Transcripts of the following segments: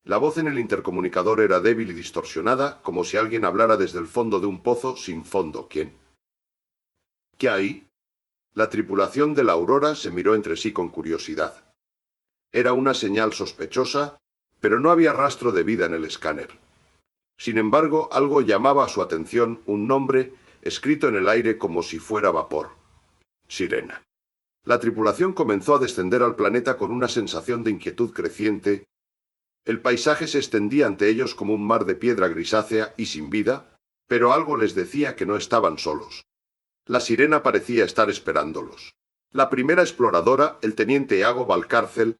La voz en el intercomunicador era débil y distorsionada, como si alguien hablara desde el fondo de un pozo sin fondo. ¿Quién? ¿Qué hay? La tripulación de la Aurora se miró entre sí con curiosidad. Era una señal sospechosa, pero no había rastro de vida en el escáner. Sin embargo, algo llamaba a su atención, un nombre escrito en el aire como si fuera vapor. Sirena. La tripulación comenzó a descender al planeta con una sensación de inquietud creciente. El paisaje se extendía ante ellos como un mar de piedra grisácea y sin vida, pero algo les decía que no estaban solos. La sirena parecía estar esperándolos. La primera exploradora, el teniente Iago Valcárcel,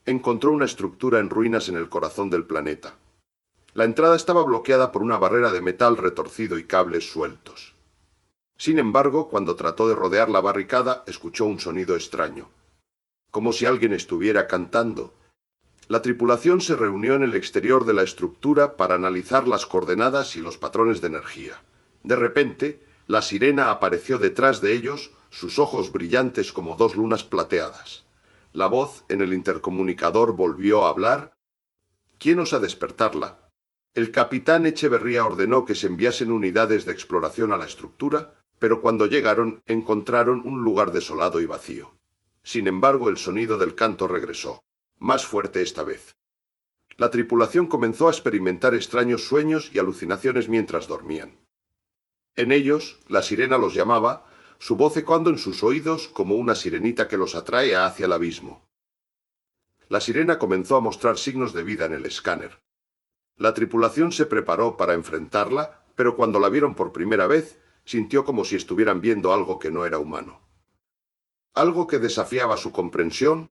encontró una estructura en ruinas en el corazón del planeta. La entrada estaba bloqueada por una barrera de metal retorcido y cables sueltos. Sin embargo, cuando trató de rodear la barricada, escuchó un sonido extraño, como si alguien estuviera cantando. La tripulación se reunió en el exterior de la estructura para analizar las coordenadas y los patrones de energía. De repente, la sirena apareció detrás de ellos, sus ojos brillantes como dos lunas plateadas. La voz en el intercomunicador volvió a hablar. ¿Quién osa despertarla? El capitán Echeverría ordenó que se enviasen unidades de exploración a la estructura, pero cuando llegaron encontraron un lugar desolado y vacío. Sin embargo, el sonido del canto regresó, más fuerte esta vez. La tripulación comenzó a experimentar extraños sueños y alucinaciones mientras dormían. En ellos, la sirena los llamaba, su voz ecoando en sus oídos como una sirenita que los atrae hacia el abismo. La sirena comenzó a mostrar signos de vida en el escáner. La tripulación se preparó para enfrentarla, pero cuando la vieron por primera vez, sintió como si estuvieran viendo algo que no era humano. Algo que desafiaba su comprensión.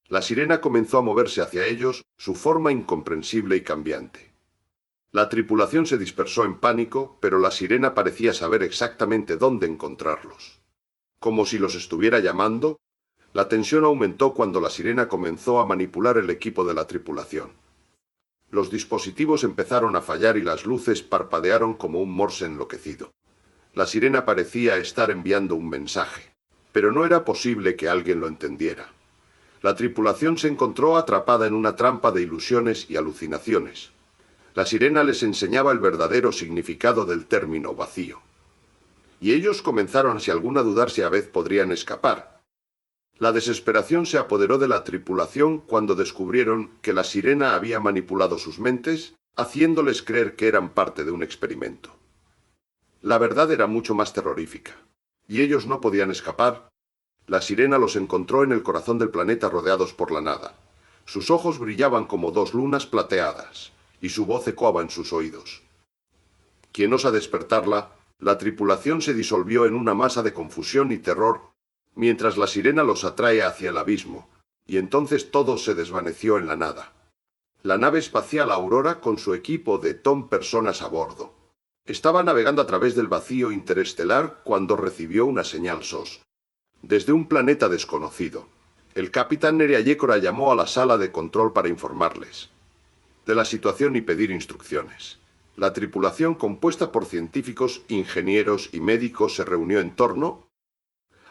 La sirena comenzó a moverse hacia ellos, su forma incomprensible y cambiante. La tripulación se dispersó en pánico, pero la sirena parecía saber exactamente dónde encontrarlos. Como si los estuviera llamando, la tensión aumentó cuando la sirena comenzó a manipular el equipo de la tripulación. Los dispositivos empezaron a fallar y las luces parpadearon como un morse enloquecido. La sirena parecía estar enviando un mensaje, pero no era posible que alguien lo entendiera. La tripulación se encontró atrapada en una trampa de ilusiones y alucinaciones. La sirena les enseñaba el verdadero significado del término vacío. Y ellos comenzaron si alguna dudar si a vez podrían escapar. La desesperación se apoderó de la tripulación cuando descubrieron que la sirena había manipulado sus mentes, haciéndoles creer que eran parte de un experimento. La verdad era mucho más terrorífica. Y ellos no podían escapar. La sirena los encontró en el corazón del planeta rodeados por la nada. Sus ojos brillaban como dos lunas plateadas, y su voz ecoaba en sus oídos. ¿Quién osa despertarla? La tripulación se disolvió en una masa de confusión y terror, mientras la sirena los atrae hacia el abismo, y entonces todo se desvaneció en la nada. La nave espacial Aurora con su equipo de personas a bordo. Estaba navegando a través del vacío interestelar cuando recibió una señal SOS. Desde un planeta desconocido. El capitán Nerea Yécora llamó a la sala de control para informarles de la situación y pedir instrucciones. La tripulación, compuesta por científicos, ingenieros y médicos, se reunió en torno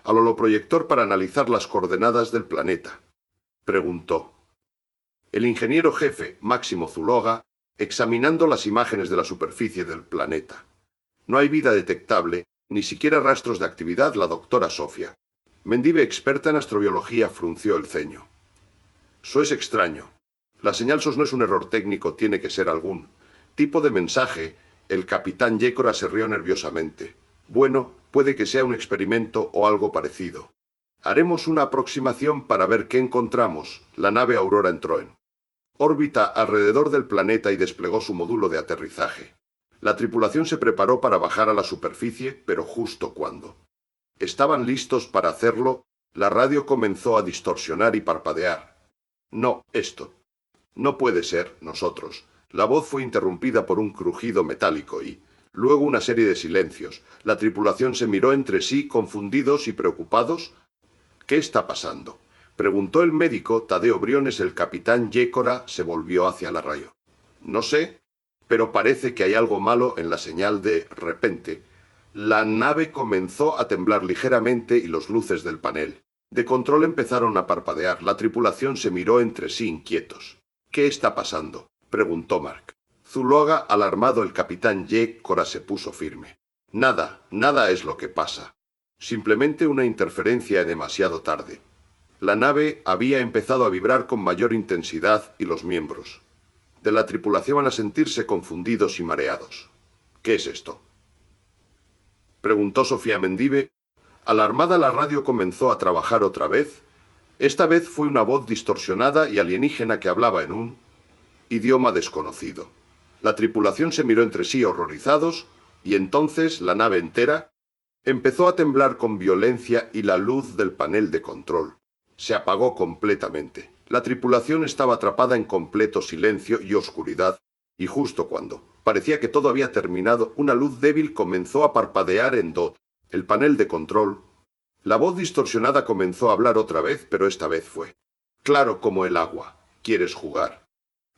al holoproyector para analizar las coordenadas del planeta. Preguntó. El ingeniero jefe, Máximo Zuloaga, examinando las imágenes de la superficie del planeta. No hay vida detectable, ni siquiera rastros de actividad. La doctora Sofía Mendive, experta en astrobiología, frunció el ceño. Eso es extraño. La señal SOS no es un error técnico, tiene que ser algún tipo de mensaje. El capitán Yécora se rió nerviosamente. Bueno, puede que sea un experimento o algo parecido. Haremos una aproximación para ver qué encontramos. La nave Aurora entró en órbita alrededor del planeta y desplegó su módulo de aterrizaje. La tripulación se preparó para bajar a la superficie, pero justo cuando estaban listos para hacerlo, la radio comenzó a distorsionar y parpadear. No, esto no puede ser nosotros. La voz fue interrumpida por un crujido metálico y, luego, una serie de silencios. La tripulación se miró entre sí, confundidos y preocupados. ¿Qué está pasando?, preguntó el médico Tadeo Briones. El capitán Yécora se volvió hacia la radio. No sé, pero parece que hay algo malo en la señal. De repente, la nave comenzó a temblar ligeramente y las luces del panel de control empezaron a parpadear. La tripulación se miró entre sí inquietos. ¿Qué está pasando?, preguntó Mark. Zuloaga, alarmado, el capitán Yécora se puso firme. Nada es lo que pasa. Simplemente una interferencia demasiado tarde. La nave había empezado a vibrar con mayor intensidad y los miembros de la tripulación van a sentirse confundidos y mareados. ¿Qué es esto?, preguntó Sofía Mendive. Alarmada, la radio comenzó a trabajar otra vez. Esta vez fue una voz distorsionada y alienígena que hablaba en un idioma desconocido. La tripulación se miró entre sí horrorizados, y entonces la nave entera empezó a temblar con violencia y la luz del panel de control se apagó completamente. La tripulación estaba atrapada en completo silencio y oscuridad, y justo cuando parecía que todo había terminado, una luz débil comenzó a parpadear en el panel de control. La voz distorsionada comenzó a hablar otra vez, pero esta vez fue claro como el agua. ¿Quieres jugar?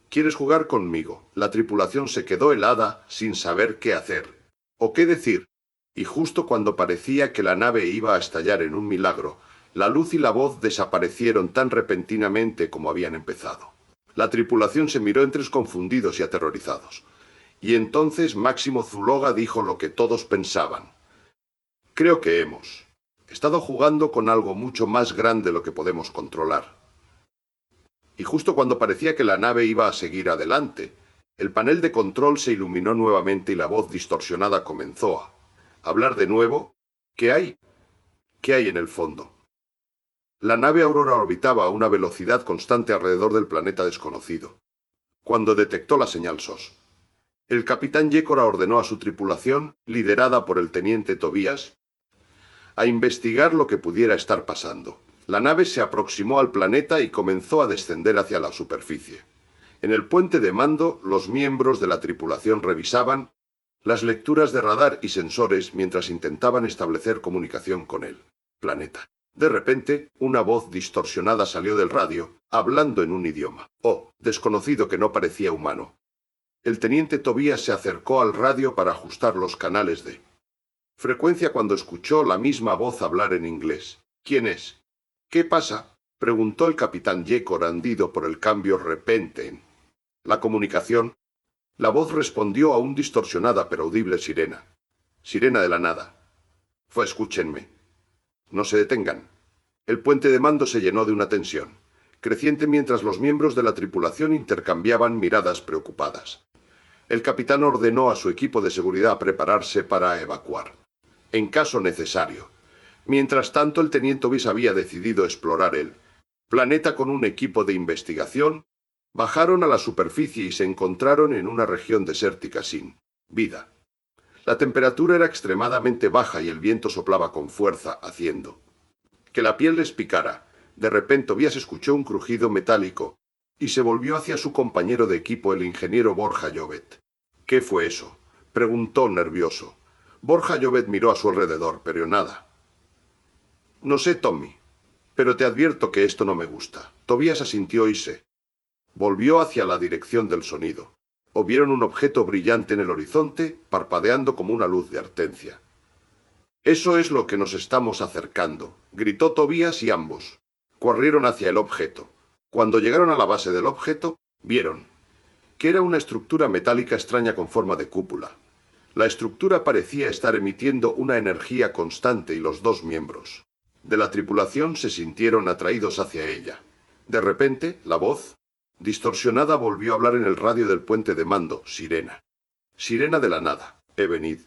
¿Quieres jugar conmigo? La tripulación se quedó helada, sin saber qué hacer o qué decir. Y justo cuando parecía que la nave iba a estallar en un milagro, la luz y la voz desaparecieron tan repentinamente como habían empezado. La tripulación se miró entre confundidos y aterrorizados. Y entonces Máximo Zuloaga dijo lo que todos pensaban. Creo que hemos estado jugando con algo mucho más grande de lo que podemos controlar. Y justo cuando parecía que la nave iba a seguir adelante, el panel de control se iluminó nuevamente y la voz distorsionada comenzó a hablar de nuevo. ¿Qué hay? ¿Qué hay en el fondo? La nave Aurora orbitaba a una velocidad constante alrededor del planeta desconocido. Cuando detectó la señal SOS, el capitán Yécora ordenó a su tripulación, liderada por el teniente Tobías, a investigar lo que pudiera estar pasando. La nave se aproximó al planeta y comenzó a descender hacia la superficie. En el puente de mando, los miembros de la tripulación revisaban las lecturas de radar y sensores mientras intentaban establecer comunicación con el planeta. De repente, una voz distorsionada salió del radio, hablando en un idioma desconocido que no parecía humano. El teniente Tobías se acercó al radio para ajustar los canales de frecuencia cuando escuchó la misma voz hablar en inglés. ¿Quién es? ¿Qué pasa?, preguntó el capitán Yécora, hendido por el cambio repentino en la comunicación. La voz respondió a una distorsionada pero audible sirena. Sirena de la nada. Escúchenme. No se detengan. El puente de mando se llenó de una tensión creciente mientras los miembros de la tripulación intercambiaban miradas preocupadas. El capitán ordenó a su equipo de seguridad prepararse para evacuar en caso necesario. Mientras tanto, el teniente Tobías había decidido explorar el planeta con un equipo de investigación. Bajaron a la superficie y se encontraron en una región desértica sin vida. La temperatura era extremadamente baja y el viento soplaba con fuerza, haciendo que la piel les picara. De repente Tobías escuchó un crujido metálico y se volvió hacia su compañero de equipo, el ingeniero Borja Llobet. ¿Qué fue eso?, preguntó nervioso. Borja Llobet miró a su alrededor, pero nada. No sé, Tommy, pero te advierto que esto no me gusta. Tobías asintió y se volvió hacia la dirección del sonido. Vieron un objeto brillante en el horizonte, parpadeando como una luz de artencia. Eso es lo que nos estamos acercando, gritó Tobías, y ambos corrieron hacia el objeto. Cuando llegaron a la base del objeto, vieron que era una estructura metálica extraña con forma de cúpula. La estructura parecía estar emitiendo una energía constante y los dos miembros de la tripulación se sintieron atraídos hacia ella. De repente, la voz distorsionada volvió a hablar en el radio del puente de mando. Sirena. Sirena de la nada. Venid.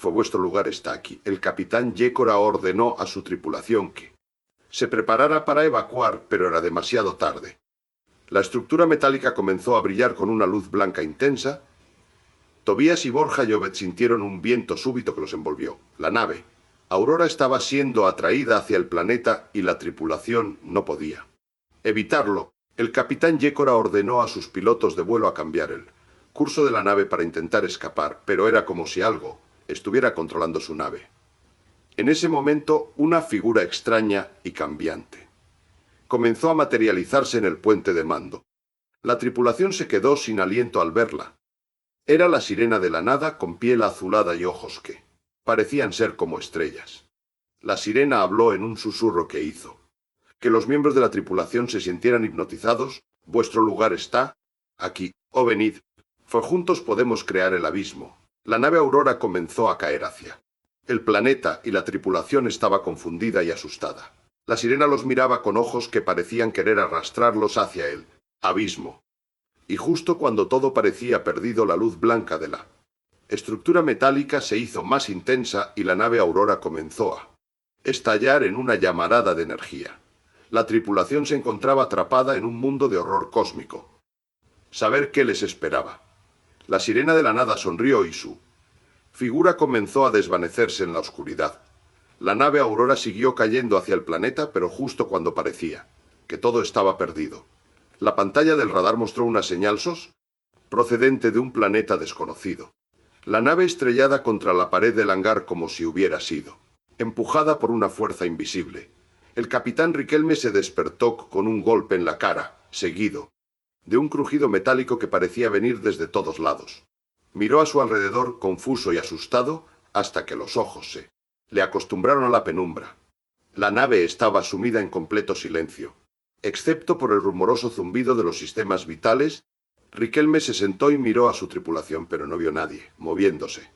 Vuestro lugar está aquí. El capitán Yécora ordenó a su tripulación que se preparara para evacuar, pero era demasiado tarde. La estructura metálica comenzó a brillar con una luz blanca intensa. Tobías y Borja Llobet sintieron un viento súbito que los envolvió. La nave Aurora estaba siendo atraída hacia el planeta y la tripulación no podía evitarlo. El capitán Yécora ordenó a sus pilotos de vuelo a cambiar el curso de la nave para intentar escapar, pero era como si algo estuviera controlando su nave. En ese momento, una figura extraña y cambiante comenzó a materializarse en el puente de mando. La tripulación se quedó sin aliento al verla. Era la sirena de la nada, con piel azulada y ojos que parecían ser como estrellas. La sirena habló en un susurro que hizo que los miembros de la tripulación se sintieran hipnotizados. Vuestro lugar está Aquí, oh venid, for juntos podemos crear el abismo. La nave Aurora comenzó a caer hacia el planeta y la tripulación estaba confundida y asustada. La sirena los miraba con ojos que parecían querer arrastrarlos hacia el abismo. Y justo cuando todo parecía perdido, la luz blanca de la estructura metálica se hizo más intensa y la nave Aurora comenzó a estallar en una llamarada de energía. La tripulación se encontraba atrapada en un mundo de horror cósmico. Saber qué les esperaba. La sirena de la nada sonrió y su figura comenzó a desvanecerse en la oscuridad. La nave Aurora siguió cayendo hacia el planeta, pero justo cuando parecía que todo estaba perdido. La pantalla del radar mostró una señal SOS procedente de un planeta desconocido. La nave estrellada contra la pared del hangar como si hubiera sido empujada por una fuerza invisible. El capitán Riquelme se despertó con un golpe en la cara, seguido de un crujido metálico que parecía venir desde todos lados. Miró a su alrededor, confuso y asustado, hasta que los ojos se le acostumbraron a la penumbra. La nave estaba sumida en completo silencio. Excepto por el rumoroso zumbido de los sistemas vitales, Riquelme se sentó y miró a su tripulación, pero no vio nadie, moviéndose.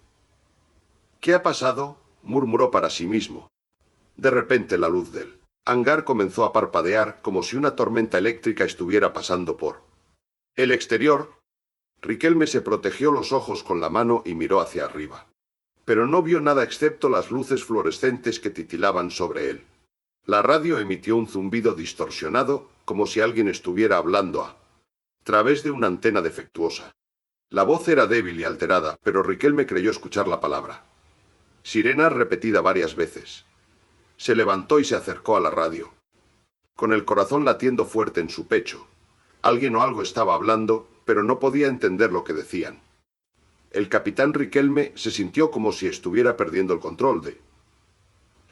¿Qué ha pasado?, murmuró para sí mismo. De repente la luz del hangar comenzó a parpadear como si una tormenta eléctrica estuviera pasando por el exterior. Riquelme se protegió los ojos con la mano y miró hacia arriba. Pero no vio nada excepto las luces fluorescentes que titilaban sobre él. La radio emitió un zumbido distorsionado, como si alguien estuviera hablando a través de una antena defectuosa. La voz era débil y alterada, pero Riquelme creyó escuchar la palabra sirena repetida varias veces. Se levantó y se acercó a la radio, con el corazón latiendo fuerte en su pecho. Alguien o algo estaba hablando, pero no podía entender lo que decían. El capitán Riquelme se sintió como si estuviera perdiendo el control de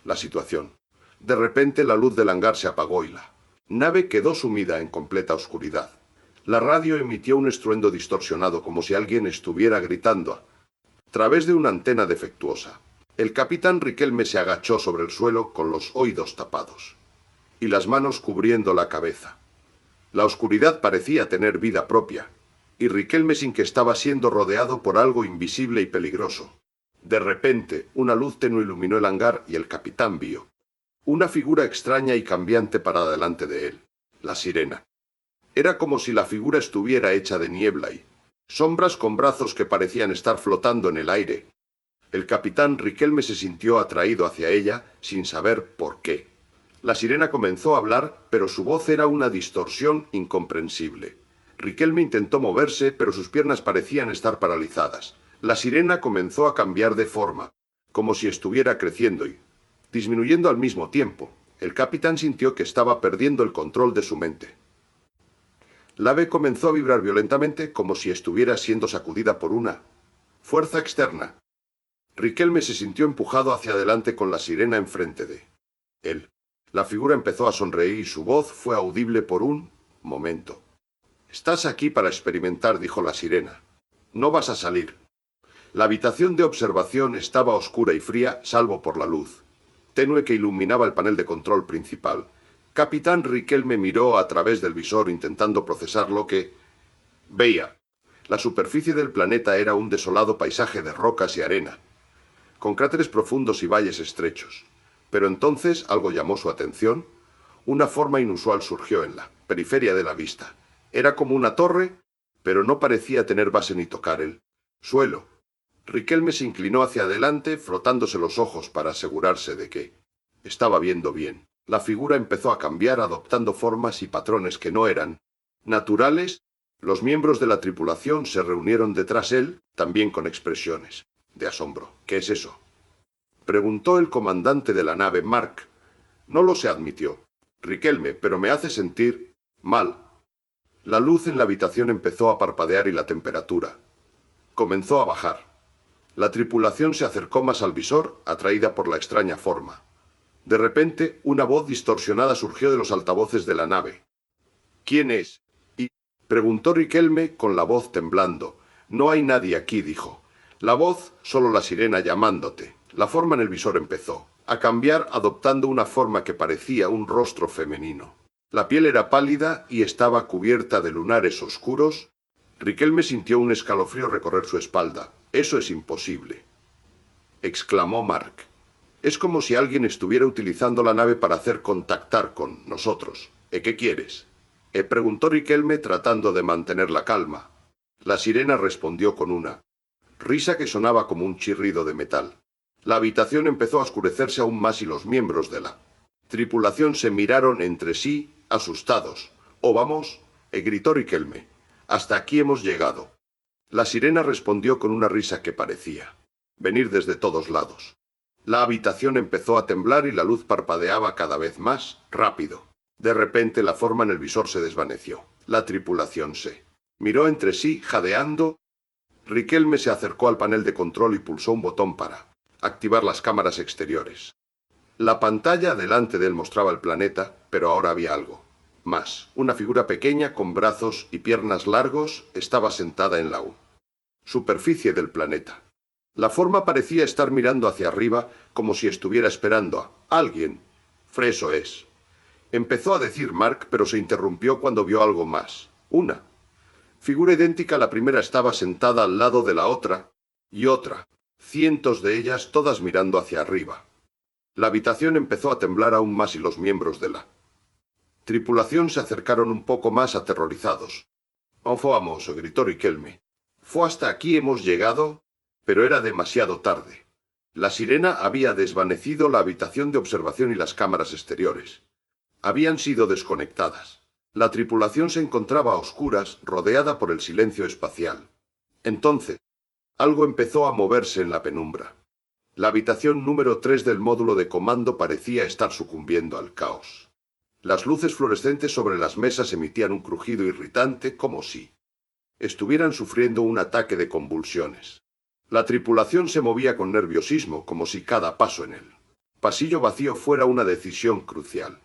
la situación. De repente la luz del hangar se apagó y la nave quedó sumida en completa oscuridad. La radio emitió un estruendo distorsionado como si alguien estuviera gritando a través de una antena defectuosa. El capitán Riquelme se agachó sobre el suelo con los oídos tapados y las manos cubriendo la cabeza. La oscuridad parecía tener vida propia, y Riquelme sin que estaba siendo rodeado por algo invisible y peligroso. De repente, una luz tenue iluminó el hangar y el capitán vio una figura extraña y cambiante parada delante de él, la sirena. Era como si la figura estuviera hecha de niebla y sombras con brazos que parecían estar flotando en el aire. El capitán Riquelme se sintió atraído hacia ella, sin saber por qué. La sirena comenzó a hablar, pero su voz era una distorsión incomprensible. Riquelme intentó moverse, pero sus piernas parecían estar paralizadas. La sirena comenzó a cambiar de forma, como si estuviera creciendo y disminuyendo al mismo tiempo. El capitán sintió que estaba perdiendo el control de su mente. La ave comenzó a vibrar violentamente, como si estuviera siendo sacudida por una fuerza externa. Riquelme se sintió empujado hacia adelante con la sirena enfrente de él. La figura empezó a sonreír y su voz fue audible por un momento. «Estás aquí para experimentar», dijo la sirena. «No vas a salir». La habitación de observación estaba oscura y fría, salvo por la luz tenue que iluminaba el panel de control principal. Capitán Riquelme miró a través del visor intentando procesar lo que veía. La superficie del planeta era un desolado paisaje de rocas y arena, con cráteres profundos y valles estrechos. Pero entonces algo llamó su atención. Una forma inusual surgió en la periferia de la vista. Era como una torre, pero no parecía tener base ni tocar el suelo. Riquelme se inclinó hacia adelante, frotándose los ojos para asegurarse de que estaba viendo bien. La figura empezó a cambiar, adoptando formas y patrones que no eran naturales. Los miembros de la tripulación se reunieron detrás de él, también con expresiones de asombro. «¿Qué es eso?», preguntó el comandante de la nave, Mark. «No lo sé», admitió Riquelme, «pero me hace sentir mal». La luz en la habitación empezó a parpadear y la temperatura comenzó a bajar. La tripulación se acercó más al visor, atraída por la extraña forma. De repente, una voz distorsionada surgió de los altavoces de la nave. «¿Quién es?», preguntó Riquelme con la voz temblando. «No hay nadie aquí», dijo la voz, «solo la sirena llamándote». La forma en el visor empezó a cambiar, adoptando una forma que parecía un rostro femenino. La piel era pálida y estaba cubierta de lunares oscuros. Riquelme sintió un escalofrío recorrer su espalda. Eso es imposible, exclamó Mark. Es como si alguien estuviera utilizando la nave para hacer contactar con nosotros. ¿Qué quieres? Preguntó Riquelme tratando de mantener la calma. La sirena respondió con una risa que sonaba como un chirrido de metal. La habitación empezó a oscurecerse aún más y los miembros de la tripulación se miraron entre sí, asustados. «¡Oh, vamos!», gritó Riquelme. «Hasta aquí hemos llegado». La sirena respondió con una risa que parecía venir desde todos lados. La habitación empezó a temblar y la luz parpadeaba cada vez más rápido. De repente la forma en el visor se desvaneció. La tripulación se miró entre sí, jadeando. Riquelme se acercó al panel de control y pulsó un botón para activar las cámaras exteriores. La pantalla delante de él mostraba el planeta, pero ahora había algo más. Una figura pequeña con brazos y piernas largos estaba sentada en la superficie del planeta. La forma parecía estar mirando hacia arriba como si estuviera esperando a alguien. «Freso es», empezó a decir Mark, pero se interrumpió cuando vio algo más. Una figura idéntica a la primera estaba sentada al lado de la otra, y otra. Cientos de ellas, todas mirando hacia arriba. La habitación empezó a temblar aún más y los miembros de la tripulación se acercaron un poco más aterrorizados. «¡Oh, vamos!», gritó Riquelme. «¿Fue hasta aquí hemos llegado?» Pero era demasiado tarde. La sirena había desvanecido la habitación de observación y las cámaras exteriores habían sido desconectadas. La tripulación se encontraba a oscuras, rodeada por el silencio espacial. Entonces, algo empezó a moverse en la penumbra. La habitación número 3 del módulo de comando parecía estar sucumbiendo al caos. Las luces fluorescentes sobre las mesas emitían un crujido irritante como si estuvieran sufriendo un ataque de convulsiones. La tripulación se movía con nerviosismo, como si cada paso en el pasillo vacío fuera una decisión crucial.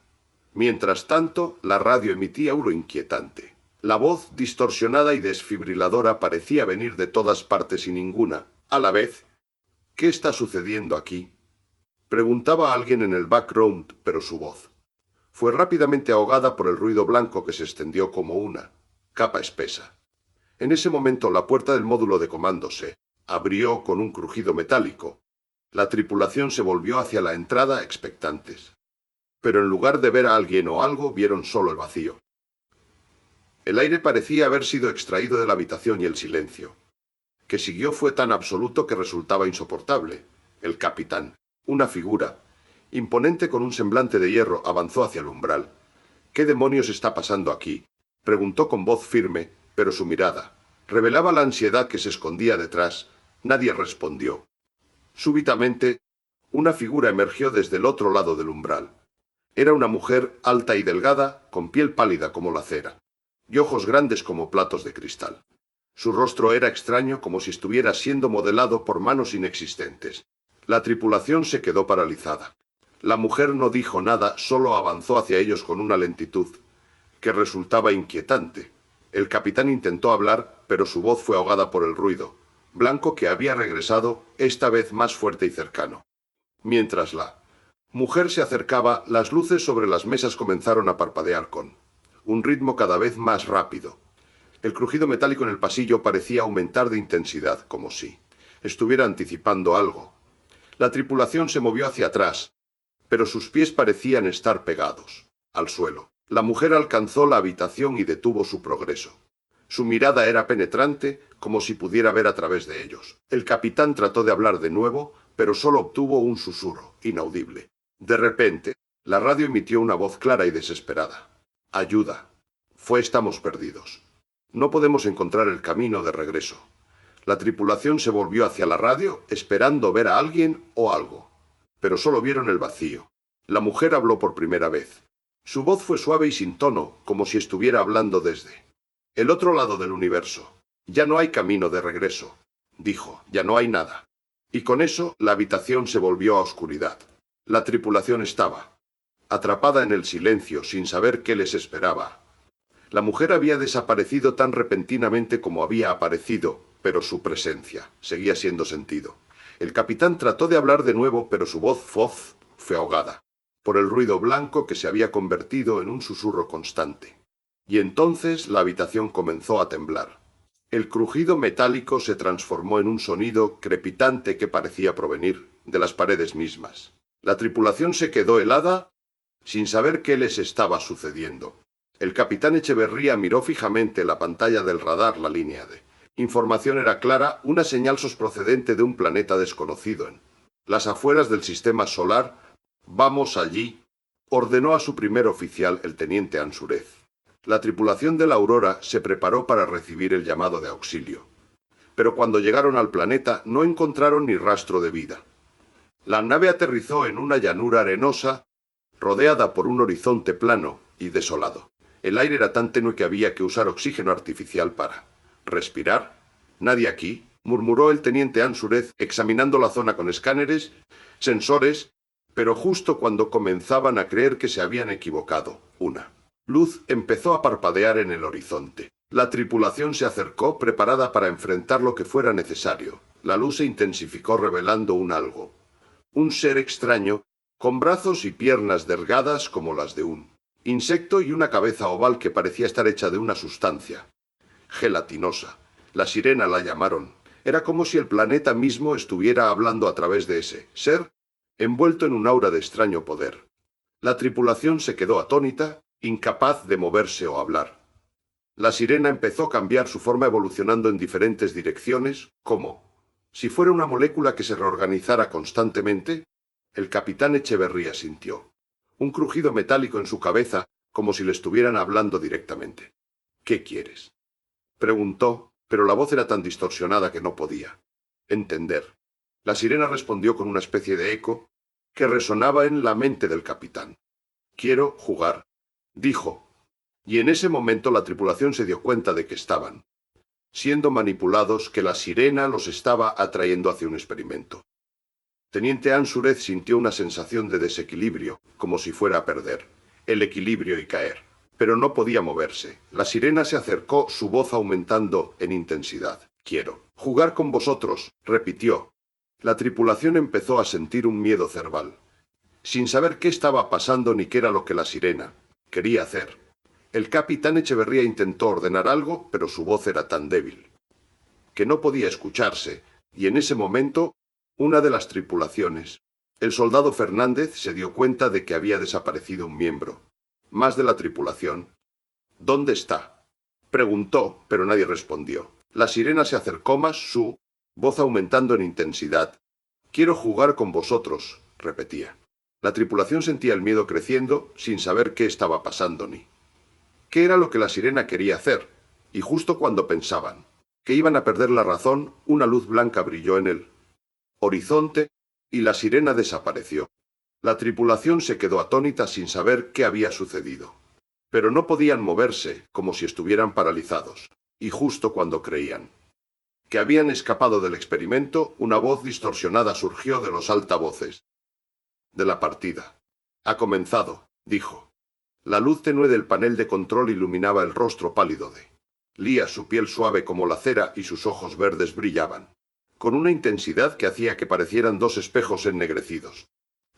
Mientras tanto, la radio emitía un inquietante. La voz, distorsionada y desfibriladora, parecía venir de todas partes y ninguna a la vez. «¿Qué está sucediendo aquí?», preguntaba alguien en el background, pero su voz fue rápidamente ahogada por el ruido blanco que se extendió como una capa espesa. En ese momento la puerta del módulo de comando se abrió con un crujido metálico. La tripulación se volvió hacia la entrada expectantes. Pero en lugar de ver a alguien o algo, vieron solo el vacío. El aire parecía haber sido extraído de la habitación y el silencio que siguió fue tan absoluto que resultaba insoportable. El capitán, una figura imponente con un semblante de hierro, avanzó hacia el umbral. «¿Qué demonios está pasando aquí?», preguntó con voz firme, pero su mirada revelaba la ansiedad que se escondía detrás. Nadie respondió. Súbitamente, una figura emergió desde el otro lado del umbral. Era una mujer alta y delgada, con piel pálida como la cera, y ojos grandes como platos de cristal. Su rostro era extraño, como si estuviera siendo modelado por manos inexistentes. La tripulación se quedó paralizada. La mujer no dijo nada, solo avanzó hacia ellos con una lentitud que resultaba inquietante. El capitán intentó hablar, pero su voz fue ahogada por el ruido blanco que había regresado, esta vez más fuerte y cercano. Mientras la mujer se acercaba, las luces sobre las mesas comenzaron a parpadear con un ritmo cada vez más rápido. El crujido metálico en el pasillo parecía aumentar de intensidad, como si estuviera anticipando algo. La tripulación se movió hacia atrás, pero sus pies parecían estar pegados al suelo. La mujer alcanzó la habitación y detuvo su progreso. Su mirada era penetrante, como si pudiera ver a través de ellos. El capitán trató de hablar de nuevo, pero solo obtuvo un susurro, inaudible. De repente, la radio emitió una voz clara y desesperada. «Ayuda. Estamos perdidos. No podemos encontrar el camino de regreso». La tripulación se volvió hacia la radio, esperando ver a alguien o algo. Pero solo vieron el vacío. La mujer habló por primera vez. Su voz fue suave y sin tono, como si estuviera hablando desde el otro lado del universo. «Ya no hay camino de regreso», dijo, «ya no hay nada». Y con eso, la habitación se volvió a oscuridad. La tripulación estaba atrapada en el silencio, sin saber qué les esperaba. La mujer había desaparecido tan repentinamente como había aparecido, pero su presencia seguía siendo sentido. El capitán trató de hablar de nuevo, pero su voz fue ahogada por el ruido blanco que se había convertido en un susurro constante. Y entonces la habitación comenzó a temblar. El crujido metálico se transformó en un sonido crepitante que parecía provenir de las paredes mismas. La tripulación se quedó helada, sin saber qué les estaba sucediendo. El capitán Echeverría miró fijamente la pantalla del radar. La línea de información era clara, una señal procedente de un planeta desconocido en las afueras del sistema solar. «Vamos allí», ordenó a su primer oficial, el teniente Ansúrez. La tripulación de la Aurora se preparó para recibir el llamado de auxilio. Pero cuando llegaron al planeta no encontraron ni rastro de vida. La nave aterrizó en una llanura arenosa, rodeada por un horizonte plano y desolado. El aire era tan tenue que había que usar oxígeno artificial para respirar. «Nadie aquí», murmuró el teniente Ansúrez, examinando la zona con escáneres, sensores, pero justo cuando comenzaban a creer que se habían equivocado, una luz empezó a parpadear en el horizonte. La tripulación se acercó, preparada para enfrentar lo que fuera necesario. La luz se intensificó, revelando un algo. Un ser extraño, con brazos y piernas delgadas como las de un insecto y una cabeza oval que parecía estar hecha de una sustancia gelatinosa. La sirena la llamaron. Era como si el planeta mismo estuviera hablando a través de ese ser, envuelto en un aura de extraño poder. La tripulación se quedó atónita, incapaz de moverse o hablar. La sirena empezó a cambiar su forma, evolucionando en diferentes direcciones, como si fuera una molécula que se reorganizara constantemente. El capitán Echeverría sintió un crujido metálico en su cabeza, como si le estuvieran hablando directamente. «¿Qué quieres?», preguntó, pero la voz era tan distorsionada que no podía entender. La sirena respondió con una especie de eco que resonaba en la mente del capitán. «Quiero jugar», dijo, y en ese momento la tripulación se dio cuenta de que estaban siendo manipulados, que la sirena los estaba atrayendo hacia un experimento. Teniente Ansúrez sintió una sensación de desequilibrio, como si fuera a perder el equilibrio y caer, pero no podía moverse. La sirena se acercó, su voz aumentando en intensidad. «Quiero jugar con vosotros», repitió. La tripulación empezó a sentir un miedo cerval, sin saber qué estaba pasando ni qué era lo que la sirena quería hacer. El capitán Echeverría intentó ordenar algo, pero su voz era tan débil que no podía escucharse, y en ese momento, una de las tripulaciones, el soldado Fernández, se dio cuenta de que había desaparecido un miembro más de la tripulación. «¿Dónde está?», preguntó, pero nadie respondió. La sirena se acercó más, su voz aumentando en intensidad. «Quiero jugar con vosotros», repetía. La tripulación sentía el miedo creciendo, sin saber qué estaba pasando ni qué era lo que la sirena quería hacer, y justo cuando pensaban que iban a perder la razón, una luz blanca brilló en el horizonte, y la sirena desapareció. La tripulación se quedó atónita sin saber qué había sucedido. Pero no podían moverse, como si estuvieran paralizados. Y justo cuando creían que habían escapado del experimento, una voz distorsionada surgió de los altavoces de la partida. «Ha comenzado», dijo. La luz tenue del panel de control iluminaba el rostro pálido de Lía, su piel suave como la cera y sus ojos verdes brillaban con una intensidad que hacía que parecieran dos espejos ennegrecidos.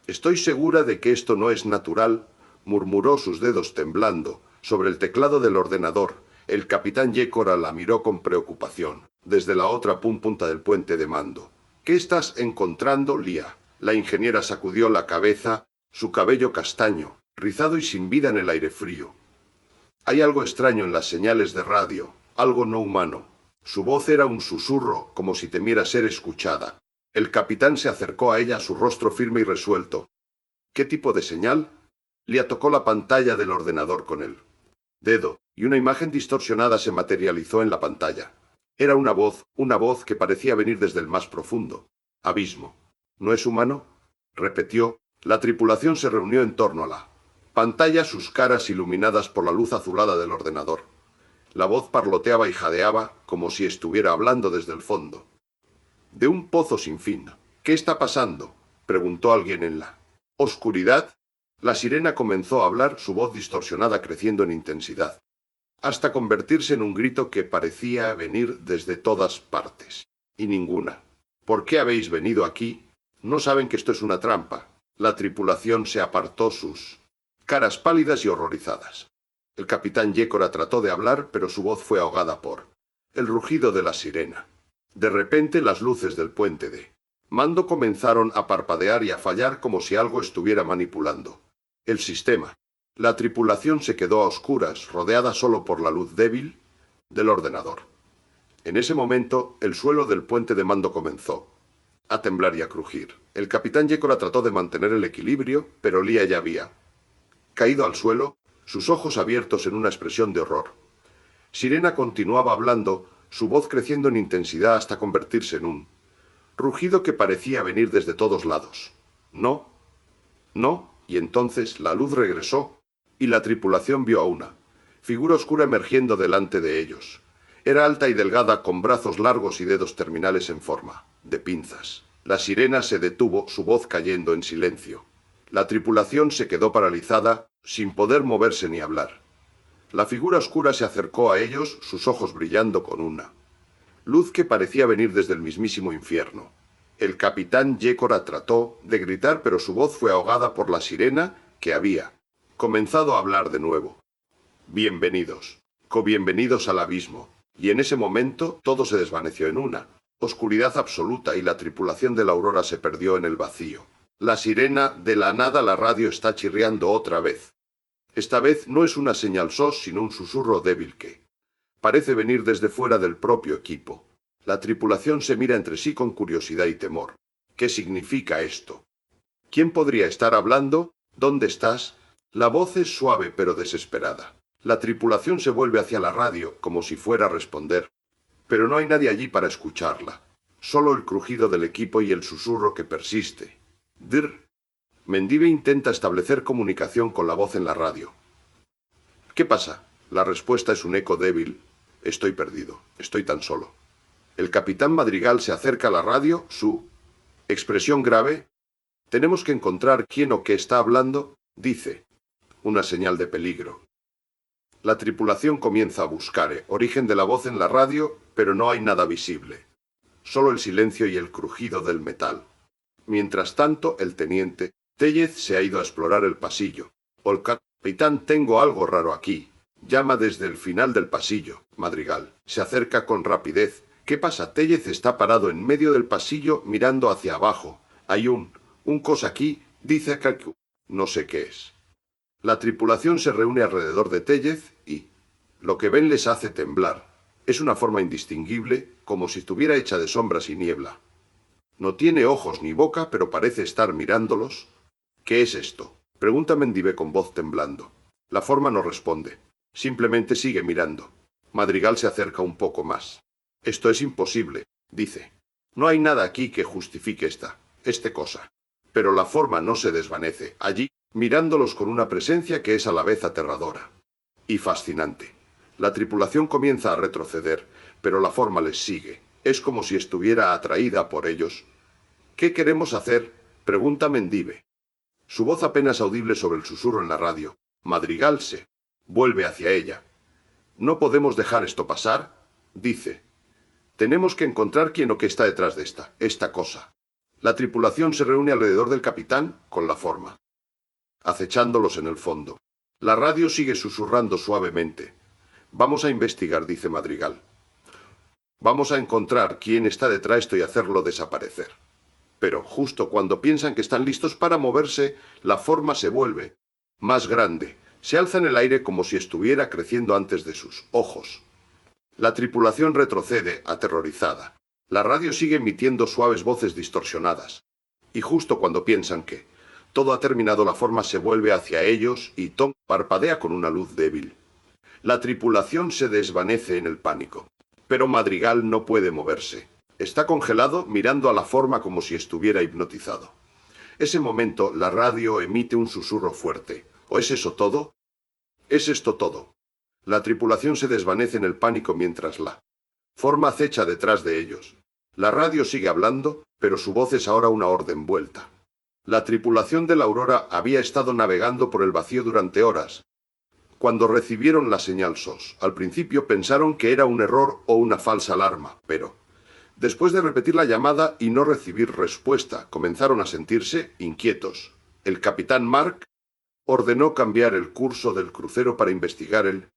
«Estoy segura de que esto no es natural», murmuró, sus dedos temblando, sobre el teclado del ordenador. El capitán Yécora la miró con preocupación, desde la otra punta del puente de mando. «¿Qué estás encontrando, Lía?». La ingeniera sacudió la cabeza, su cabello castaño, rizado y sin vida en el aire frío. «Hay algo extraño en las señales de radio, algo no humano». Su voz era un susurro, como si temiera ser escuchada. El capitán se acercó a ella, su rostro firme y resuelto. «¿Qué tipo de señal?». Lía tocó la pantalla del ordenador con el dedo, y una imagen distorsionada se materializó en la pantalla. Era una voz que parecía venir desde el más profundo abismo. «¿No es humano?», repitió. La tripulación se reunió en torno a la pantalla, sus caras iluminadas por la luz azulada del ordenador. La voz parloteaba y jadeaba, como si estuviera hablando desde el fondo de un pozo sin fin. «¿Qué está pasando?», preguntó alguien en la oscuridad. La sirena comenzó a hablar, su voz distorsionada creciendo en intensidad, hasta convertirse en un grito que parecía venir desde todas partes. «Y ninguna. ¿Por qué habéis venido aquí? ¿No saben que esto es una trampa?». La tripulación se apartó, sus caras pálidas y horrorizadas. El capitán Yécora trató de hablar, pero su voz fue ahogada por El rugido de la sirena. De repente las luces del puente de mando comenzaron a parpadear y a fallar como si algo estuviera manipulando el sistema. La tripulación se quedó a oscuras, rodeada solo por la luz débil del ordenador. En ese momento, el suelo del puente de mando comenzó a temblar y a crujir. El capitán Yécora trató de mantener el equilibrio, pero Lía ya había caído al suelo, sus ojos abiertos en una expresión de horror. Sirena continuaba hablando, su voz creciendo en intensidad hasta convertirse en un rugido que parecía venir desde todos lados. No, no, y entonces la luz regresó, y la tripulación vio a una figura oscura emergiendo delante de ellos. Era alta y delgada, con brazos largos y dedos terminales en forma de pinzas. La sirena se detuvo, su voz cayendo en silencio. La tripulación se quedó paralizada, sin poder moverse ni hablar. La figura oscura se acercó a ellos, sus ojos brillando con una luz que parecía venir desde el mismísimo infierno. El capitán Yécora trató de gritar, pero su voz fue ahogada por la sirena, que había comenzado a hablar de nuevo. Bienvenidos, co-bienvenidos al abismo. Y en ese momento todo se desvaneció en una oscuridad absoluta y la tripulación de la Aurora se perdió en el vacío. La sirena, de la nada la radio está chirriando otra vez. Esta vez no es una señal SOS, sino un susurro débil que parece venir desde fuera del propio equipo. La tripulación se mira entre sí con curiosidad y temor. ¿Qué significa esto? ¿Quién podría estar hablando? ¿Dónde estás? La voz es suave pero desesperada. La tripulación se vuelve hacia la radio, como si fuera a responder. Pero no hay nadie allí para escucharla. Solo el crujido del equipo y el susurro que persiste. Dir. Mendive intenta establecer comunicación con la voz en la radio. ¿Qué pasa? La respuesta es un eco débil. Estoy perdido. Estoy tan solo. El capitán Madrigal se acerca a la radio, su expresión grave. Tenemos que encontrar quién o qué está hablando, dice. Una señal de peligro. La tripulación comienza a buscar origen de la voz en la radio, pero no hay nada visible. Solo el silencio y el crujido del metal. Mientras tanto, el teniente Tellez se ha ido a explorar el pasillo. El capitán, tengo algo raro aquí. Llama desde el final del pasillo. Madrigal se acerca con rapidez. ¿Qué pasa? Tellez está parado en medio del pasillo mirando hacia abajo. Hay un cosa aquí, dice Kaku. No sé qué es. La tripulación se reúne alrededor de Tellez y lo que ven les hace temblar. Es una forma indistinguible, como si estuviera hecha de sombras y niebla. No tiene ojos ni boca, pero parece estar mirándolos. ¿Qué es esto? Pregunta Mendive con voz temblando. La forma no responde. Simplemente sigue mirando. Madrigal se acerca un poco más. Esto es imposible, dice. No hay nada aquí que justifique esta cosa. Pero la forma no se desvanece. Allí, mirándolos con una presencia que es a la vez aterradora y fascinante. La tripulación comienza a retroceder, pero la forma les sigue. Es como si estuviera atraída por ellos. ¿Qué queremos hacer? Pregunta Mendive. Su voz apenas audible sobre el susurro en la radio. Madrigal se vuelve hacia ella. No podemos dejar esto pasar, dice. Tenemos que encontrar quién o qué está detrás de esta cosa. La tripulación se reúne alrededor del capitán, con la forma acechándolos en el fondo. La radio sigue susurrando suavemente. Vamos a investigar, dice Madrigal. Vamos a encontrar quién está detrás de esto y hacerlo desaparecer. Pero justo cuando piensan que están listos para moverse, la forma se vuelve más grande. Se alza en el aire como si estuviera creciendo antes de sus ojos. La tripulación retrocede, aterrorizada. La radio sigue emitiendo suaves voces distorsionadas. Y justo cuando piensan que todo ha terminado, la forma se vuelve hacia ellos y Tom parpadea con una luz débil. La tripulación se desvanece en el pánico. Pero Madrigal no puede moverse. Está congelado mirando a la forma como si estuviera hipnotizado. Ese momento la radio emite un susurro fuerte. ¿O es eso todo? ¿Es esto todo? La tripulación se desvanece en el pánico mientras la forma acecha detrás de ellos. La radio sigue hablando, pero su voz es ahora una orden vuelta. La tripulación de la Aurora había estado navegando por el vacío durante horas. Cuando recibieron la señal SOS, al principio pensaron que era un error o una falsa alarma, pero después de repetir la llamada y no recibir respuesta, comenzaron a sentirse inquietos. El capitán Mark ordenó cambiar el curso del crucero para investigar el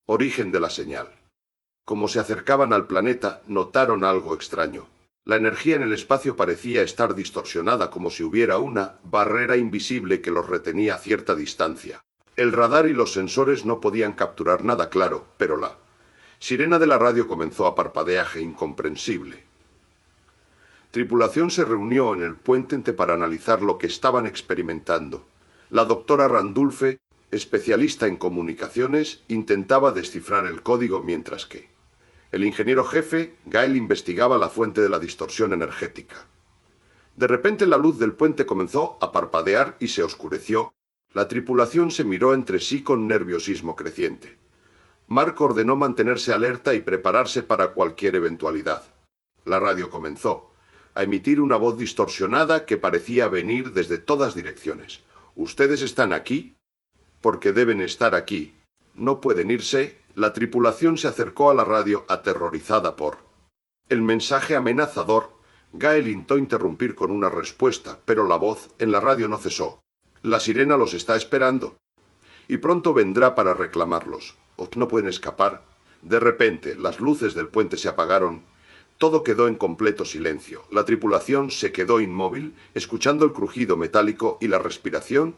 origen de la señal. Como se acercaban al planeta, notaron algo extraño. La energía en el espacio parecía estar distorsionada, como si hubiera una barrera invisible que los retenía a cierta distancia. El radar y los sensores no podían capturar nada claro, pero la sirena de la radio comenzó a parpadear incomprensible. Tripulación se reunió en el puente para analizar lo que estaban experimentando. La doctora Randulfe, especialista en comunicaciones, intentaba descifrar el código mientras que el ingeniero jefe, Gael, investigaba la fuente de la distorsión energética. De repente la luz del puente comenzó a parpadear y se oscureció. La tripulación se miró entre sí con nerviosismo creciente. Mark ordenó mantenerse alerta y prepararse para cualquier eventualidad. La radio comenzó a emitir una voz distorsionada que parecía venir desde todas direcciones. ¿Ustedes están aquí? Porque deben estar aquí. No pueden irse. La tripulación se acercó a la radio aterrorizada por el mensaje amenazador. Gael intentó interrumpir con una respuesta, pero la voz en la radio no cesó. La sirena los está esperando. Y pronto vendrá para reclamarlos. No pueden escapar. De repente, las luces del puente se apagaron. Todo quedó en completo silencio. La tripulación se quedó inmóvil, escuchando el crujido metálico y la respiración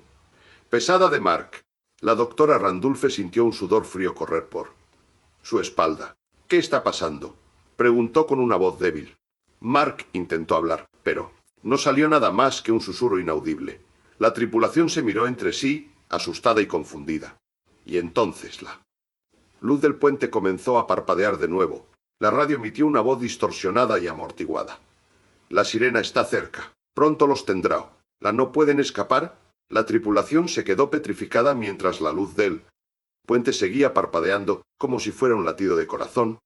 pesada de Mark. La doctora Randulfe sintió un sudor frío correr por su espalda. ¿Qué está pasando?, preguntó con una voz débil. Mark intentó hablar, pero no salió nada más que un susurro inaudible. La tripulación se miró entre sí, asustada y confundida. Y entonces la luz del puente comenzó a parpadear de nuevo. La radio emitió una voz distorsionada y amortiguada. La sirena está cerca. Pronto los tendrá. ¿La no pueden escapar? La tripulación se quedó petrificada mientras la luz del puente seguía parpadeando, como si fuera un latido de corazón.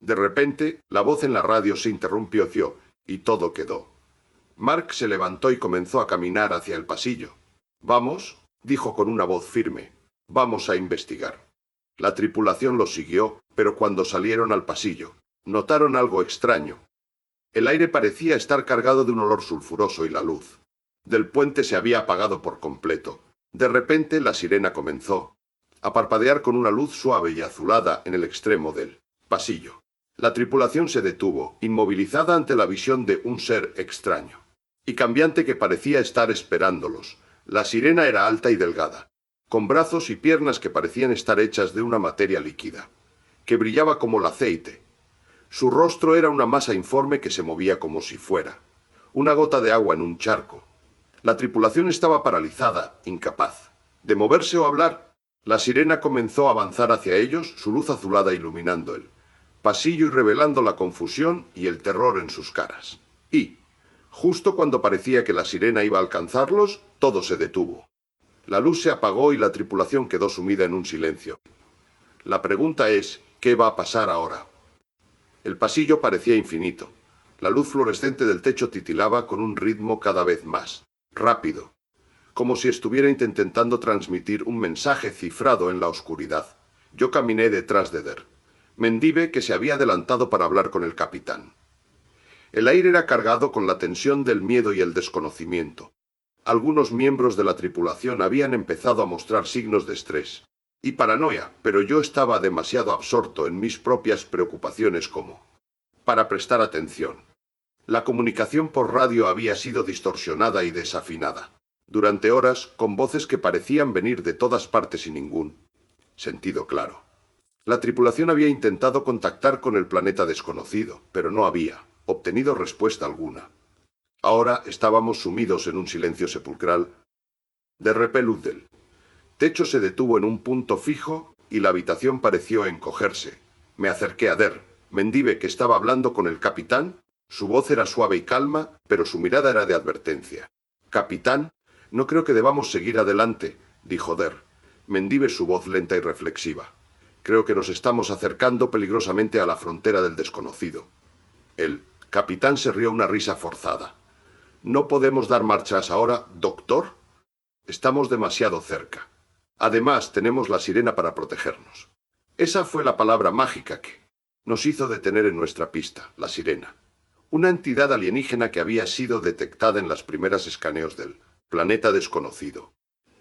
De repente, la voz en la radio se interrumpió y todo quedó. Mark se levantó y comenzó a caminar hacia el pasillo. Vamos, dijo con una voz firme. Vamos a investigar. La tripulación los siguió, pero cuando salieron al pasillo, notaron algo extraño. El aire parecía estar cargado de un olor sulfuroso y la luz del puente se había apagado por completo. De repente la sirena comenzó a parpadear con una luz suave y azulada en el extremo del pasillo. La tripulación se detuvo, inmovilizada ante la visión de un ser extraño y cambiante que parecía estar esperándolos. La sirena era alta y delgada, con brazos y piernas que parecían estar hechas de una materia líquida, que brillaba como el aceite. Su rostro era una masa informe que se movía como si fuera una gota de agua en un charco. La tripulación estaba paralizada, incapaz de moverse o hablar. La sirena comenzó a avanzar hacia ellos, su luz azulada iluminando el pasillo y revelando la confusión y el terror en sus caras. Y, justo cuando parecía que la sirena iba a alcanzarlos, todo se detuvo. La luz se apagó y la tripulación quedó sumida en un silencio. La pregunta es, ¿qué va a pasar ahora? El pasillo parecía infinito. La luz fluorescente del techo titilaba con un ritmo cada vez más rápido, como si estuviera intentando transmitir un mensaje cifrado en la oscuridad. Yo caminé detrás de Der Mendive, que se había adelantado para hablar con el capitán. El aire era cargado con la tensión del miedo y el desconocimiento. Algunos miembros de la tripulación habían empezado a mostrar signos de estrés y paranoia, pero yo estaba demasiado absorto en mis propias preocupaciones como para prestar atención. La comunicación por radio había sido distorsionada y desafinada durante horas, con voces que parecían venir de todas partes y ningún sentido claro. La tripulación había intentado contactar con el planeta desconocido, pero no había obtenido respuesta alguna. Ahora estábamos sumidos en un silencio sepulcral. De repente la luz del techo se detuvo en un punto fijo y la habitación pareció encogerse. Me acerqué a Der Mendive, que estaba hablando con el capitán. Su voz era suave y calma, pero su mirada era de advertencia. Capitán, no creo que debamos seguir adelante, dijo Der Mendive, su voz lenta y reflexiva. Creo que nos estamos acercando peligrosamente a la frontera del desconocido. El capitán se rió una risa forzada. ¿No podemos dar marchas ahora, doctor? Estamos demasiado cerca. Además, tenemos la sirena para protegernos. Esa fue la palabra mágica que nos hizo detener en nuestra pista, la sirena. Una entidad alienígena que había sido detectada en las primeras escaneos del planeta desconocido.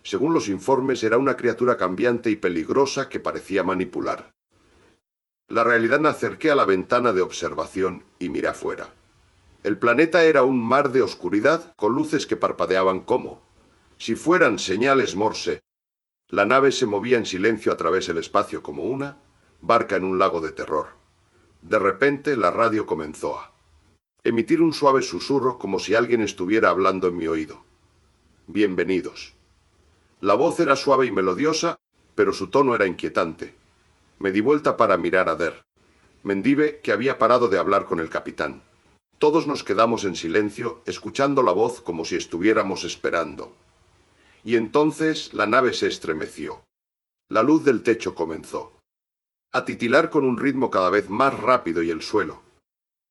Según los informes, era una criatura cambiante y peligrosa que parecía manipular La realidad me acerqué a la ventana de observación y miré afuera. El planeta era un mar de oscuridad con luces que parpadeaban como si fueran señales Morse. La nave se movía en silencio a través del espacio como una barca en un lago de terror. De repente la radio comenzó a emitir un suave susurro como si alguien estuviera hablando en mi oído. Bienvenidos. La voz era suave y melodiosa, pero su tono era inquietante. Me di vuelta para mirar a Der Mendive, que había parado de hablar con el capitán. Todos nos quedamos en silencio, escuchando la voz como si estuviéramos esperando. Y entonces la nave se estremeció. La luz del techo comenzó a titilar con un ritmo cada vez más rápido y el suelo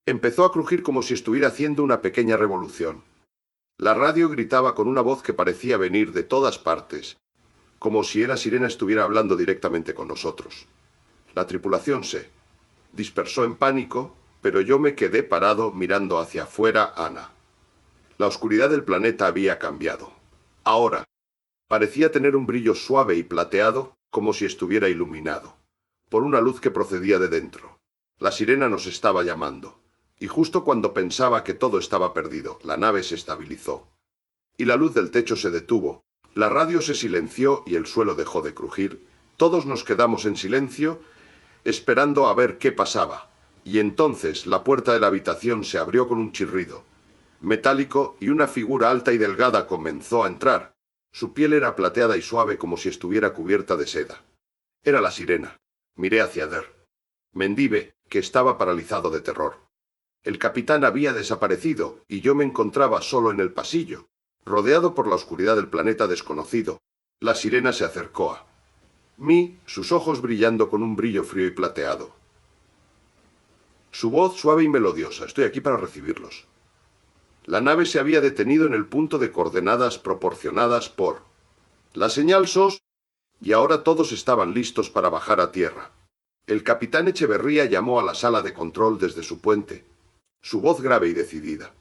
empezó a crujir como si estuviera haciendo una pequeña revolución. La radio gritaba con una voz que parecía venir de todas partes, como si la sirena estuviera hablando directamente con nosotros. La tripulación se dispersó en pánico, pero yo me quedé parado mirando hacia afuera Ana. La oscuridad del planeta había cambiado. Ahora, parecía tener un brillo suave y plateado, como si estuviera iluminado por una luz que procedía de dentro. La sirena nos estaba llamando, y justo cuando pensaba que todo estaba perdido, la nave se estabilizó. Y la luz del techo se detuvo, la radio se silenció y el suelo dejó de crujir. Todos nos quedamos en silencio, esperando a ver qué pasaba. Y entonces la puerta de la habitación se abrió con un chirrido metálico y una figura alta y delgada comenzó a entrar. Su piel era plateada y suave como si estuviera cubierta de seda. Era la sirena. Miré hacia Der Mendive, que estaba paralizado de terror. El capitán había desaparecido y yo me encontraba solo en el pasillo, rodeado por la oscuridad del planeta desconocido. La sirena se acercó a mí, sus ojos brillando con un brillo frío y plateado. Su voz suave y melodiosa. Estoy aquí para recibirlos. La nave se había detenido en el punto de coordenadas proporcionadas por la señal SOS, y ahora todos estaban listos para bajar a tierra. El capitán Echeverría llamó a la sala de control desde su puente, su voz grave y decidida.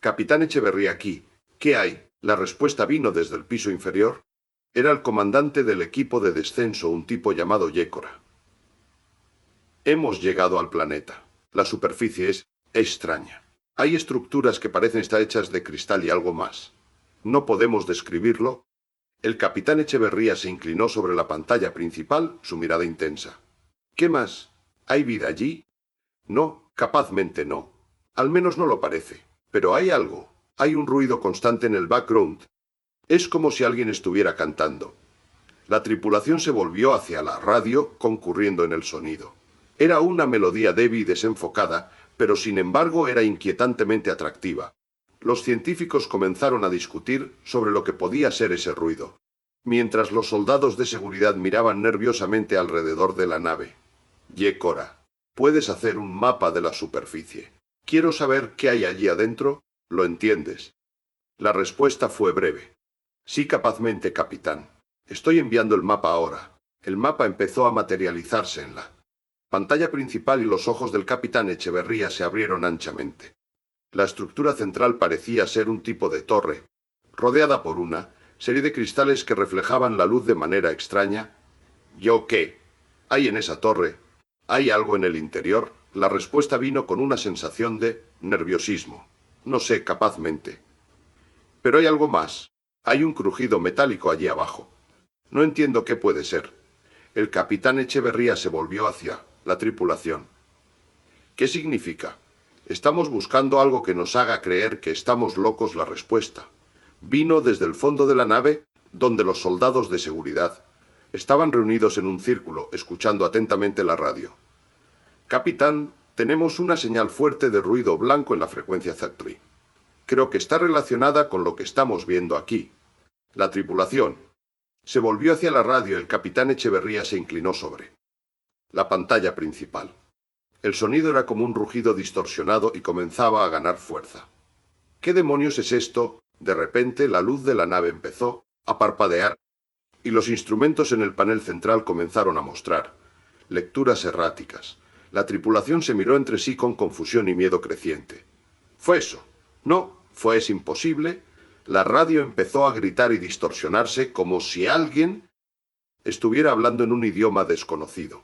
Capitán Echeverría aquí. ¿Qué hay? La respuesta vino desde el piso inferior. Era el comandante del equipo de descenso, un tipo llamado Yécora. Hemos llegado al planeta. La superficie es extraña. Hay estructuras que parecen estar hechas de cristal y algo más. No podemos describirlo. El capitán Echeverría se inclinó sobre la pantalla principal, su mirada intensa. ¿Qué más? ¿Hay vida allí? No, capazmente no. Al menos no lo parece. Pero hay algo. Hay un ruido constante en el background. Es como si alguien estuviera cantando. La tripulación se volvió hacia la radio, concurriendo en el sonido. Era una melodía débil y desenfocada, pero sin embargo era inquietantemente atractiva. Los científicos comenzaron a discutir sobre lo que podía ser ese ruido, mientras los soldados de seguridad miraban nerviosamente alrededor de la nave. Yécora, ¿puedes hacer un mapa de la superficie? Quiero saber qué hay allí adentro, ¿lo entiendes? La respuesta fue breve. Sí, capazmente, capitán. Estoy enviando el mapa ahora. El mapa empezó a materializarse en la pantalla principal y los ojos del capitán Echeverría se abrieron anchamente. La estructura central parecía ser un tipo de torre, rodeada por una serie de cristales que reflejaban la luz de manera extraña. ¿Yo qué? ¿Hay en esa torre? ¿Hay algo en el interior? La respuesta vino con una sensación de nerviosismo. No sé, capazmente. Pero hay algo más. Hay un crujido metálico allí abajo. No entiendo qué puede ser. El capitán Echeverría se volvió hacia la tripulación. ¿Qué significa? Estamos buscando algo que nos haga creer que estamos locos. La respuesta vino desde el fondo de la nave, donde los soldados de seguridad estaban reunidos en un círculo, escuchando atentamente la radio. Capitán, tenemos una señal fuerte de ruido blanco en la frecuencia Z3. Creo que está relacionada con lo que estamos viendo aquí. La tripulación se volvió hacia la radio. El capitán Echeverría se inclinó sobre la pantalla principal. El sonido era como un rugido distorsionado y comenzaba a ganar fuerza. ¿Qué demonios es esto? De repente la luz de la nave empezó a parpadear y los instrumentos en el panel central comenzaron a mostrar lecturas erráticas. La tripulación se miró entre sí con confusión y miedo creciente. ¿Fue eso? No, es imposible. La radio empezó a gritar y distorsionarse como si alguien estuviera hablando en un idioma desconocido.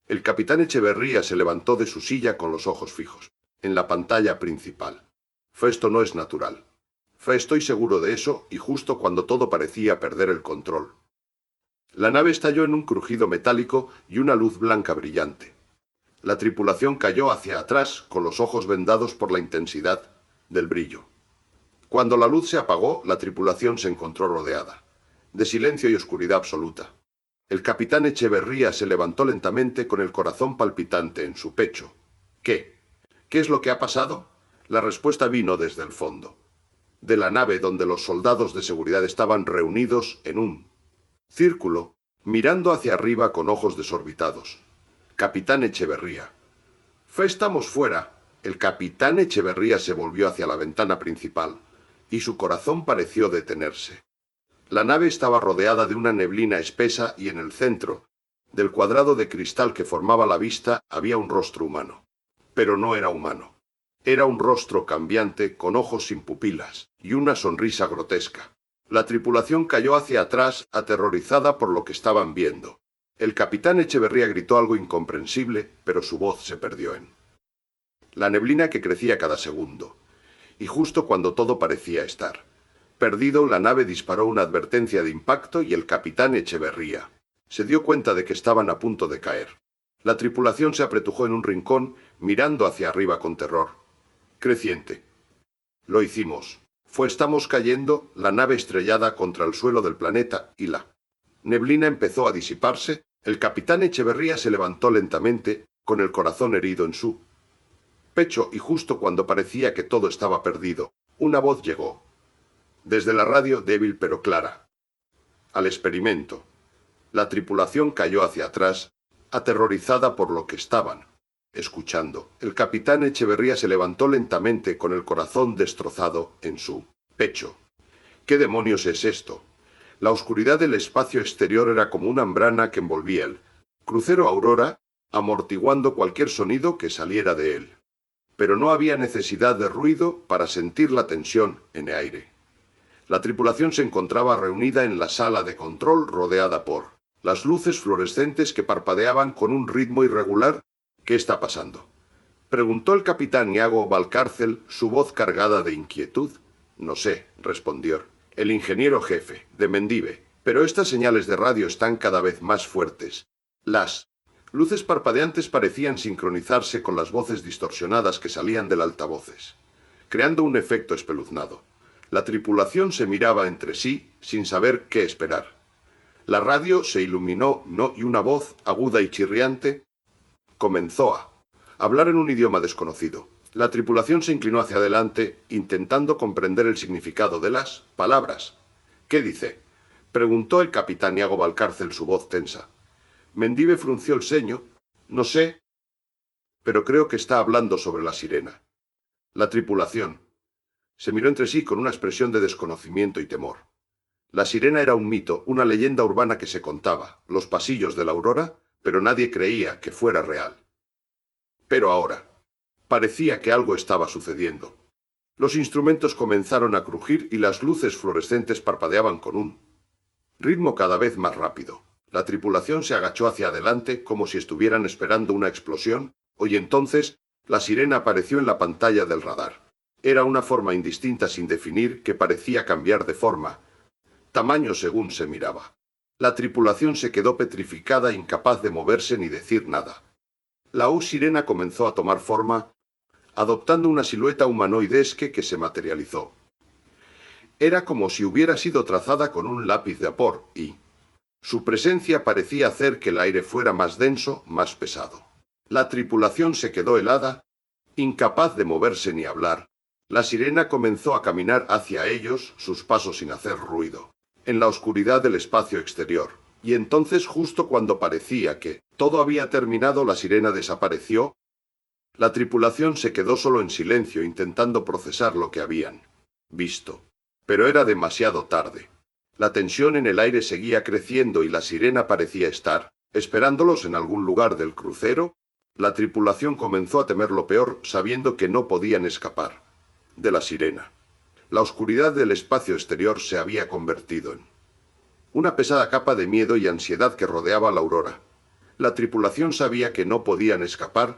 El capitán Echeverría se levantó de su silla con los ojos fijos en la pantalla principal. Esto no es natural. Estoy seguro de eso, y justo cuando todo parecía perder el control. La nave estalló en un crujido metálico y una luz blanca brillante. La tripulación cayó hacia atrás con los ojos vendados por la intensidad del brillo. Cuando la luz se apagó, la tripulación se encontró rodeada de silencio y oscuridad absoluta. El capitán Echeverría se levantó lentamente con el corazón palpitante en su pecho. ¿Qué? ¿Qué es lo que ha pasado? La respuesta vino desde el fondo de la nave, donde los soldados de seguridad estaban reunidos en un círculo, mirando hacia arriba con ojos desorbitados. Capitán Echeverría. Estamos fuera. El capitán Echeverría se volvió hacia la ventana principal, y su corazón pareció detenerse. La nave estaba rodeada de una neblina espesa y en el centro del cuadrado de cristal que formaba la vista había un rostro humano. Pero no era humano. Era un rostro cambiante con ojos sin pupilas y una sonrisa grotesca. La tripulación cayó hacia atrás, aterrorizada por lo que estaban viendo. El capitán Echeverría gritó algo incomprensible, pero su voz se perdió en la neblina que crecía cada segundo. Y justo cuando todo parecía estar perdido, la nave disparó una advertencia de impacto y el capitán Echeverría se dio cuenta de que estaban a punto de caer. La tripulación se apretujó en un rincón, mirando hacia arriba con terror creciente. Lo hicimos. Estamos cayendo, la nave estrellada contra el suelo del planeta, y la neblina empezó a disiparse. El capitán Echeverría se levantó lentamente, con el corazón herido en su pecho, y justo cuando parecía que todo estaba perdido, una voz llegó desde la radio, débil pero clara. Al experimento. La tripulación cayó hacia atrás, aterrorizada por lo que estaban escuchando. El capitán Echeverría se levantó lentamente con el corazón destrozado en su pecho. ¿Qué demonios es esto? La oscuridad del espacio exterior era como una membrana que envolvía el crucero Aurora, amortiguando cualquier sonido que saliera de él. Pero no había necesidad de ruido para sentir la tensión en el aire. La tripulación se encontraba reunida en la sala de control, rodeada por las luces fluorescentes que parpadeaban con un ritmo irregular. ¿Qué está pasando?, preguntó el capitán Iago Valcárcel, su voz cargada de inquietud. No sé, respondió el ingeniero jefe de Mendive, pero estas señales de radio están cada vez más fuertes. Las luces parpadeantes parecían sincronizarse con las voces distorsionadas que salían del altavoces, creando un efecto espeluznado. La tripulación se miraba entre sí, sin saber qué esperar. La radio se iluminó, y una voz, aguda y chirriante, comenzó a hablar en un idioma desconocido. La tripulación se inclinó hacia adelante, intentando comprender el significado de las palabras. ¿Qué dice?, preguntó el capitán Iago Valcárcel, su voz tensa. Mendive frunció el ceño. No sé, pero creo que está hablando sobre la sirena. La tripulación se miró entre sí con una expresión de desconocimiento y temor. La sirena era un mito, una leyenda urbana que se contaba los pasillos de la Aurora, pero nadie creía que fuera real. Pero ahora parecía que algo estaba sucediendo. Los instrumentos comenzaron a crujir y las luces fluorescentes parpadeaban con un ritmo cada vez más rápido. La tripulación se agachó hacia adelante como si estuvieran esperando una explosión, y entonces la sirena apareció en la pantalla del radar. Era una forma indistinta sin definir que parecía cambiar de forma, tamaño según se miraba. La tripulación se quedó petrificada, incapaz de moverse ni decir nada. La sirena comenzó a tomar forma, adoptando una silueta humanoidesca que se materializó. Era como si hubiera sido trazada con un lápiz de vapor, y su presencia parecía hacer que el aire fuera más denso, más pesado. La tripulación se quedó helada, incapaz de moverse ni hablar. La sirena comenzó a caminar hacia ellos, sus pasos sin hacer ruido, en la oscuridad del espacio exterior. Y entonces, justo cuando parecía que todo había terminado, la sirena desapareció. La tripulación se quedó solo en silencio, intentando procesar lo que habían visto. Pero era demasiado tarde. La tensión en el aire seguía creciendo y la sirena parecía estar esperándolos en algún lugar del crucero. La tripulación comenzó a temer lo peor, sabiendo que no podían escapar de la sirena. La oscuridad del espacio exterior se había convertido en una pesada capa de miedo y ansiedad que rodeaba la Aurora. La tripulación sabía que no podían escapar,